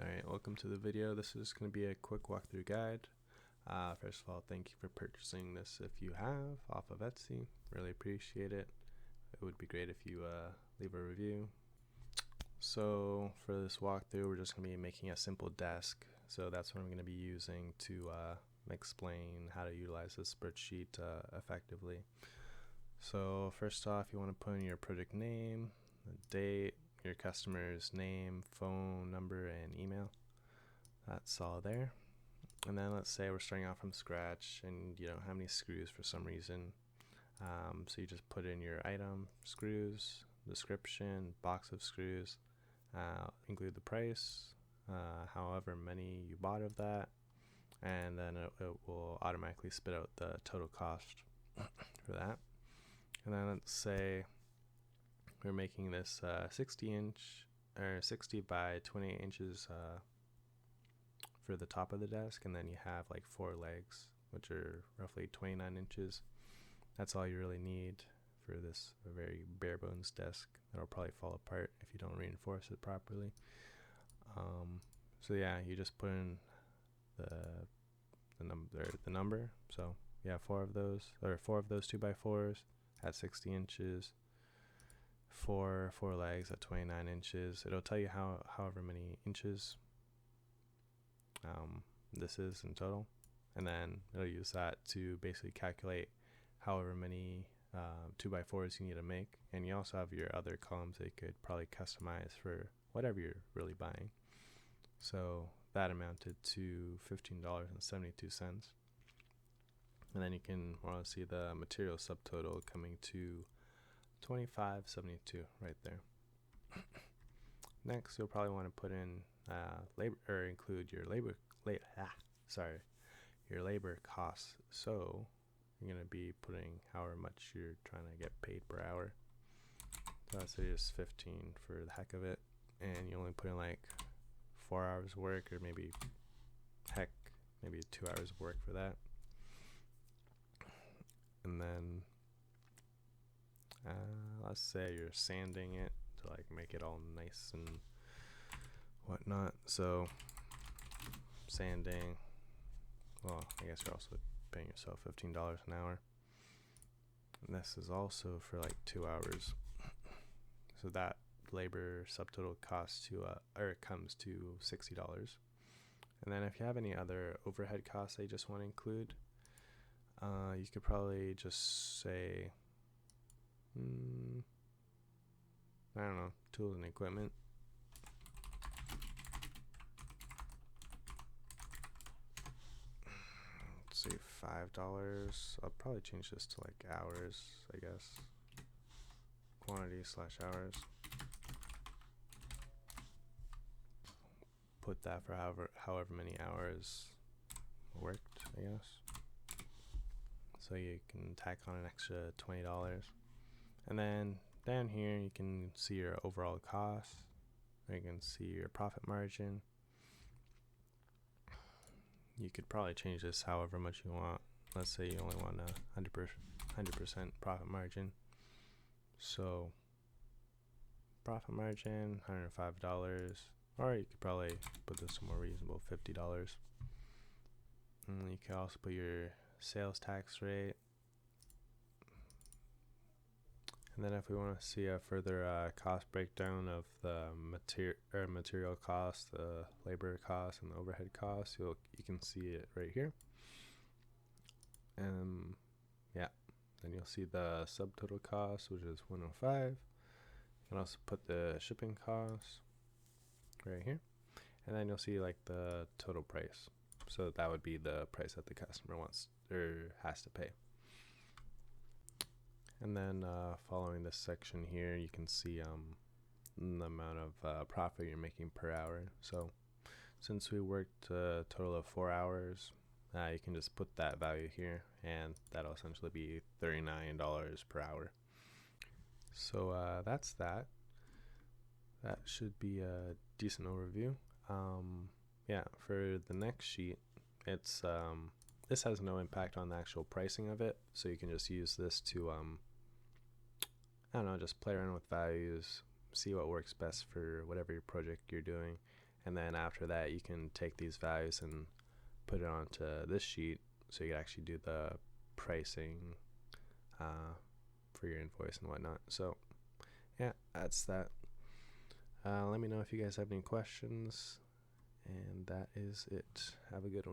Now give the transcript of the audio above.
Alright, welcome to the video. This is going to be a quick walkthrough guide. First of all, thank you for purchasing this if you have off of Etsy. Really appreciate it. It would be great if you leave a review. So for this walkthrough, we're just going to be making a simple desk. So that's what I'm going to be using to explain how to utilize this spreadsheet effectively. So first off, you want to put in your project name, the date, your customer's name, phone number, and email. That's all there. And then let's say we're starting off from scratch and you don't have any screws for some reason. So you just put in your item, screws, description, box of screws, include the price, however many you bought of that, and then it will automatically spit out the total cost for that. And then let's say we're making this 60 by 28 inches for the top of the desk, and then you have like 4 legs, which are roughly 29 inches. That's all you really need for this very bare bones desk. That'll probably fall apart if you don't reinforce it properly. So yeah, you just put in the number. So yeah, 4 of those 2x4s at 60 inches. 4 legs at 29 inches. It'll tell you however many inches this is in total, and then it'll use that to basically calculate however many 2x4s you need to make. And you also have your other columns that you could probably customize for whatever you're really buying. So that amounted to $15.72, and then you can more or less see the material subtotal coming to $25.72 right there. Next, you'll probably want to put in labor, or include your labor costs. So you're going to be putting however much you're trying to get paid per hour. So let's say just 15 for the heck of it, and you only put in like 4 hours of work, or maybe 2 hours of work for that. And then let's say you're sanding it to like make it all nice and whatnot. So sanding, well, I guess you're also paying yourself $15 an hour, and this is also for like 2 hours. So that labor subtotal costs comes to $60. And then if you have any other overhead costs that you just want to include, you could probably just say, I don't know, tools and equipment. Let's see, $5. I'll probably change this to like hours, I guess. Quantity/hours. Put that for however many hours worked, I guess. So you can tack on an extra $20. And then down here you can see your overall cost, or you can see your profit margin. You could probably change this however much you want. Let's say you only want a 100% profit margin. So profit margin, $105. Or you could probably put this to more reasonable, $50. And you can also put your sales tax rate. And then if we want to see a further cost breakdown of the material cost, the labor cost, and the overhead costs, you can see it right here. Yeah, then you'll see the subtotal cost, which is $105. You can also put the shipping costs right here, and then you'll see like the total price. So that would be the price that the customer wants or has to pay. And then following this section here, you can see the amount of profit you're making per hour. So since we worked a total of 4 hours, you can just put that value here, and that'll essentially be $39 per hour. So that's that. That should be a decent overview. Yeah, for the next sheet, it's this has no impact on the actual pricing of it, so you can just use this to I don't know, just play around with values, see what works best for whatever your project you're doing, And then after that, you can take these values and put it onto this sheet so you can actually do the pricing for your invoice and whatnot. So yeah, that's that. Let me know if you guys have any questions, and that is it. Have a good one.